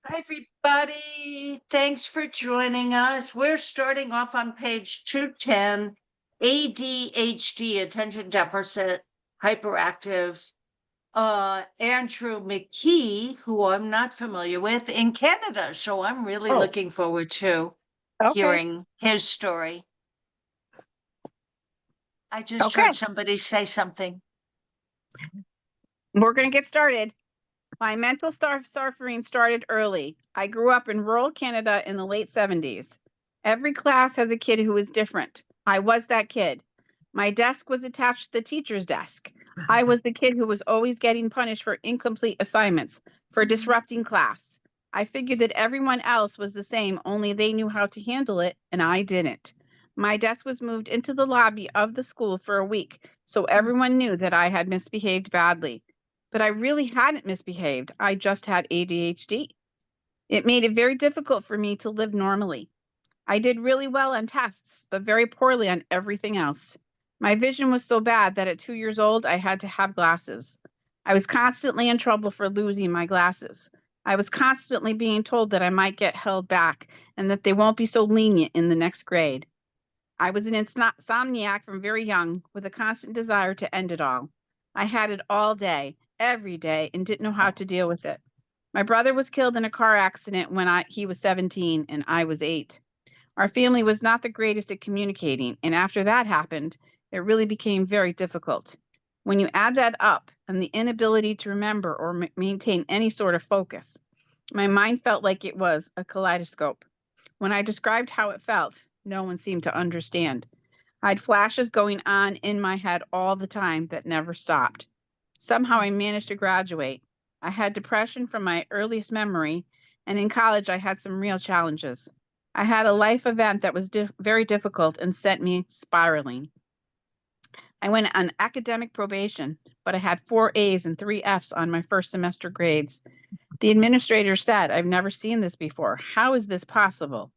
Hi, everybody. Thanks for joining us. We're starting off on page 210, ADHD, attention deficit, hyperactive. Andrew McKee, who I'm not familiar with, in Canada. So I'm really Oh, looking forward to okay. hearing his story. I just Okay. heard somebody say something. We're going to get started. My mental suffering started early. I grew up in rural Canada in the late 70s. Every class has a kid who is different. I was that kid. My desk was attached to the teacher's desk. I was the kid who was always getting punished for incomplete assignments, for disrupting class. I figured that everyone else was the same, only they knew how to handle it, and I didn't. My desk was moved into the lobby of the school for a week, so everyone knew that I had misbehaved badly. But I really hadn't misbehaved. I just had ADHD. It made it very difficult for me to live normally. I did really well on tests, but very poorly on everything else. My vision was so bad that at 2 years old, I had to have glasses. I was constantly in trouble for losing my glasses. I was constantly being told that I might get held back and that they won't be so lenient in the next grade. I was an insomniac from very young with a constant desire to end it all. I had it all day, every day, and didn't know how to deal with it. My brother was killed in a car accident when he was 17 and I was 8. Our family was not the greatest at communicating, and after that happened, it really became very difficult. When you add that up and the inability to remember or maintain any sort of focus, my mind felt like it was a kaleidoscope. When I described how it felt, no one seemed to understand. I had flashes going on in my head all the time that never stopped. Somehow I managed to graduate. I had depression from my earliest memory, and in college I had some real challenges. I had a life event that was very difficult and sent me spiraling. I went on academic probation, but I had 4 A's and 3 F's on my first semester grades. The administrator said, "I've never seen this before. How is this possible?"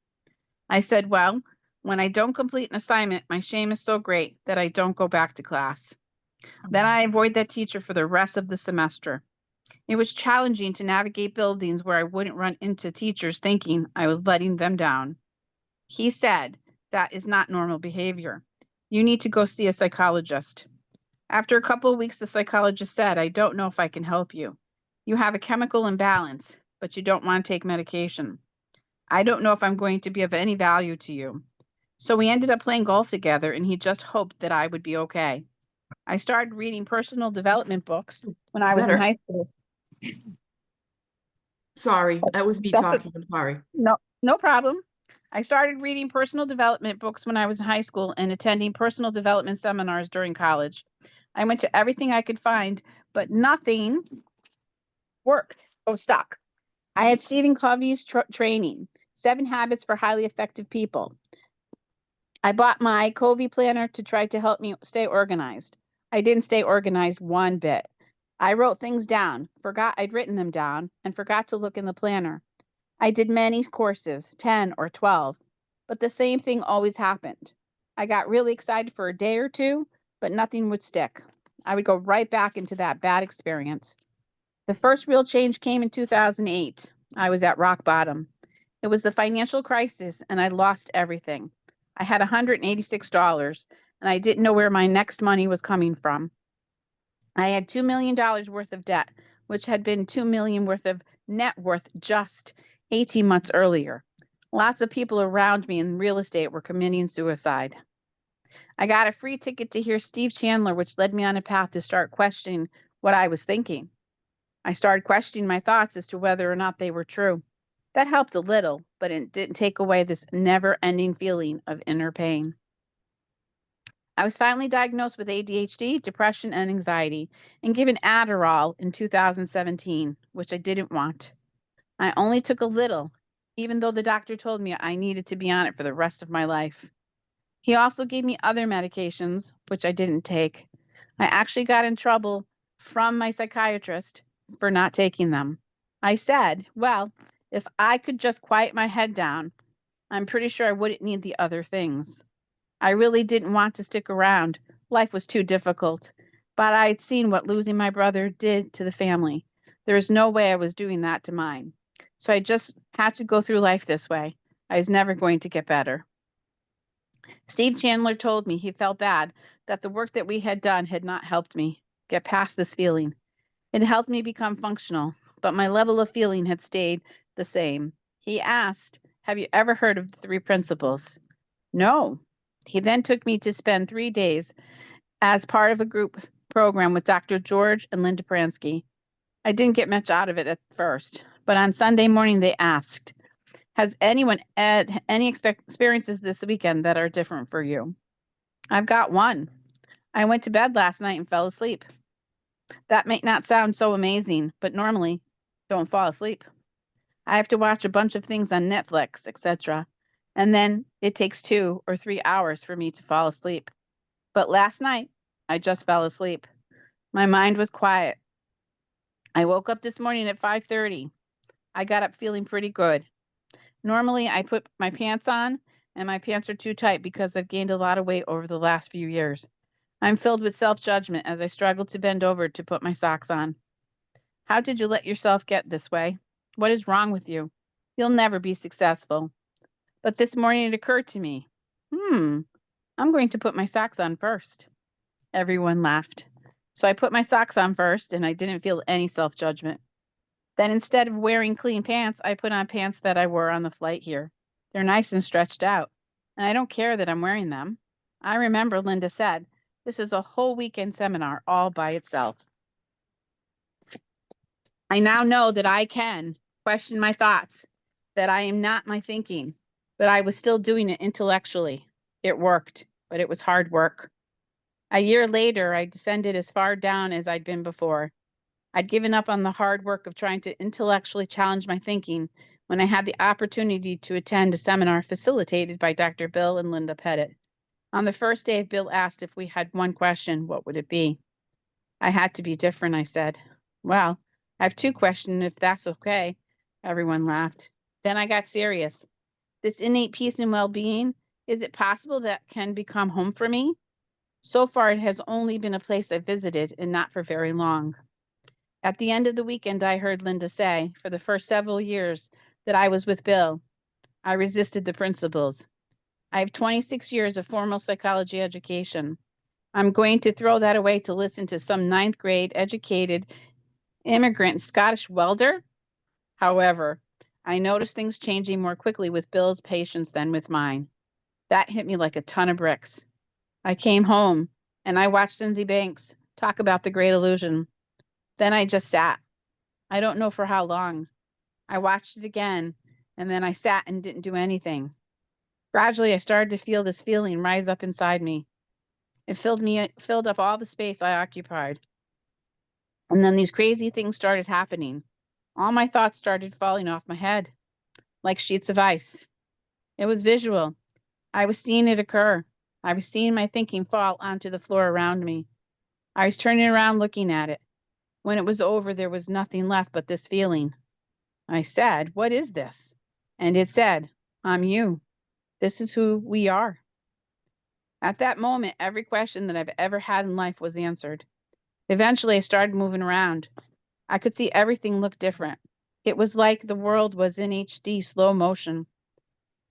I said, "Well, when I don't complete an assignment, my shame is so great that I don't go back to class." Then I avoid that teacher for the rest of the semester. It was challenging to navigate buildings where I wouldn't run into teachers thinking I was letting them down. He said, "That is not normal behavior. You need to go see a psychologist." After a couple of weeks, the psychologist said, "I don't know if I can help you. You have a chemical imbalance, but you don't want to take medication. I don't know if I'm going to be of any value to you." So we ended up playing golf together, and he just hoped that I would be okay. I started reading personal development books when I was in Better. high school. Sorry, that was me That's a, talking. I'm sorry. no problem. I started reading personal development books when I was in high school and attending personal development seminars during college. I went to everything I could find, but nothing worked. Oh, stuck. I had Stephen Covey's training, 7 Habits for Highly Effective People. I bought my Covey planner to try to help me stay organized. I didn't stay organized one bit. I wrote things down, forgot I'd written them down, and forgot to look in the planner. I did many courses, 10 or 12, but the same thing always happened. I got really excited for a day or two, but nothing would stick. I would go right back into that bad experience. The first real change came in 2008. I was at rock bottom. It was the financial crisis, and I lost everything. I had $186, and I didn't know where my next money was coming from. I had $2 million worth of debt, which had been $2 million worth of net worth just 18 months earlier. Lots of people around me in real estate were committing suicide. I got a free ticket to hear Steve Chandler, which led me on a path to start questioning what I was thinking. I started questioning my thoughts as to whether or not they were true. That helped a little, but it didn't take away this never ending feeling of inner pain. I was finally diagnosed with ADHD, depression, and anxiety, and given Adderall in 2017, which I didn't want. I only took a little, even though the doctor told me I needed to be on it for the rest of my life. He also gave me other medications, which I didn't take. I actually got in trouble from my psychiatrist for not taking them. I said, well, if I could just quiet my head down, I'm pretty sure I wouldn't need the other things. I really didn't want to stick around. Life was too difficult. But I had seen what losing my brother did to the family. There is no way I was doing that to mine. So I just had to go through life this way. I was never going to get better. Steve Chandler told me he felt bad that the work that we had done had not helped me get past this feeling. It helped me become functional, but my level of feeling had stayed the same. He asked, "Have you ever heard of the three principles?" No. He then took me to spend 3 days as part of a group program with Dr. George and Linda Pransky. I didn't get much out of it at first, but on Sunday morning they asked, "Has anyone had any experiences this weekend that are different for you?" I've got one. I went to bed last night and fell asleep. That may not sound so amazing, but normally don't fall asleep. I have to watch a bunch of things on Netflix, etc. And then it takes 2 or 3 hours for me to fall asleep. But last night, I just fell asleep. My mind was quiet. I woke up this morning at 5:30. I got up feeling pretty good. Normally, I put my pants on, and my pants are too tight because I've gained a lot of weight over the last few years. I'm filled with self-judgment as I struggle to bend over to put my socks on. How did you let yourself get this way? What is wrong with you? You'll never be successful. But this morning it occurred to me, I'm going to put my socks on first. Everyone laughed. So I put my socks on first, and I didn't feel any self-judgment. Then instead of wearing clean pants, I put on pants that I wore on the flight here. They're nice and stretched out, and I don't care that I'm wearing them. I remember Linda said, this is a whole weekend seminar all by itself. I now know that I can question my thoughts, that I am not my thinking, but I was still doing it intellectually. It worked, but it was hard work. A year later, I descended as far down as I'd been before. I'd given up on the hard work of trying to intellectually challenge my thinking when I had the opportunity to attend a seminar facilitated by Dr. Bill and Linda Pettit. On the first day, Bill asked if we had one question, what would it be? I had to be different, I said. Well, I have two questions if that's okay. Everyone laughed. Then I got serious. This innate peace and well-being, is it possible that can become home for me? So far, it has only been a place I visited and not for very long. At the end of the weekend, I heard Linda say, for the first several years that I was with Bill, I resisted the principles. I have 26 years of formal psychology education. I'm going to throw that away to listen to some ninth grade educated immigrant Scottish welder? However, I noticed things changing more quickly with Bill's patience than with mine. That hit me like a ton of bricks. I came home and I watched Cindy Banks talk about the great illusion. Then I just sat. I don't know for how long. I watched it again, and then I sat and didn't do anything. Gradually, I started to feel this feeling rise up inside me. It filled up all the space I occupied. And then these crazy things started happening. All my thoughts started falling off my head like sheets of ice. It was visual. I was seeing it occur. I was seeing my thinking fall onto the floor around me. I was turning around looking at it. When it was over, there was nothing left but this feeling. I said, "What is this?" And it said, "I'm you. This is who we are." At that moment, every question that I've ever had in life was answered. Eventually, I started moving around. I could see everything look different. It was like the world was in HD slow motion.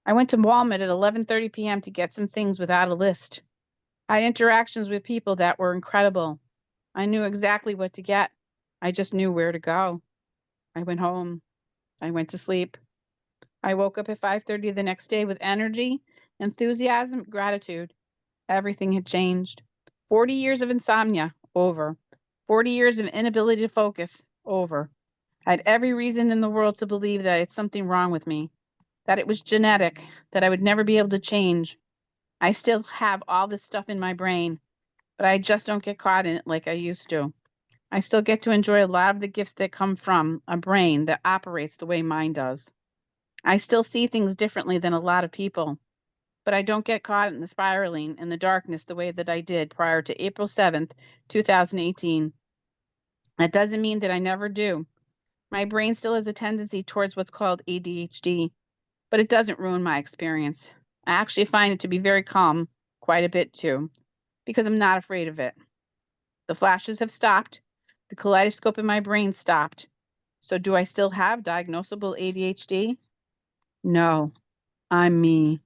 I went to Walmart at 11:30 p.m. to get some things without a list. I had interactions with people that were incredible. I knew exactly what to get. I just knew where to go. I went home. I went to sleep. I woke up at 5:30 the next day with energy, enthusiasm, gratitude. Everything had changed. 40 years of insomnia, over. 40 years of inability to focus, over. I had every reason in the world to believe that it's something wrong with me, that it was genetic, that I would never be able to change. I still have all this stuff in my brain, but I just don't get caught in it like I used to. I still get to enjoy a lot of the gifts that come from a brain that operates the way mine does. I still see things differently than a lot of people, but I don't get caught in the spiraling in the darkness the way that I did prior to April 7th, 2018. That doesn't mean that I never do. My brain still has a tendency towards what's called ADHD, but it doesn't ruin my experience. I actually find it to be very calm, quite a bit too, because I'm not afraid of it. The flashes have stopped. The kaleidoscope in my brain stopped. So do I still have diagnosable ADHD? No, I'm me.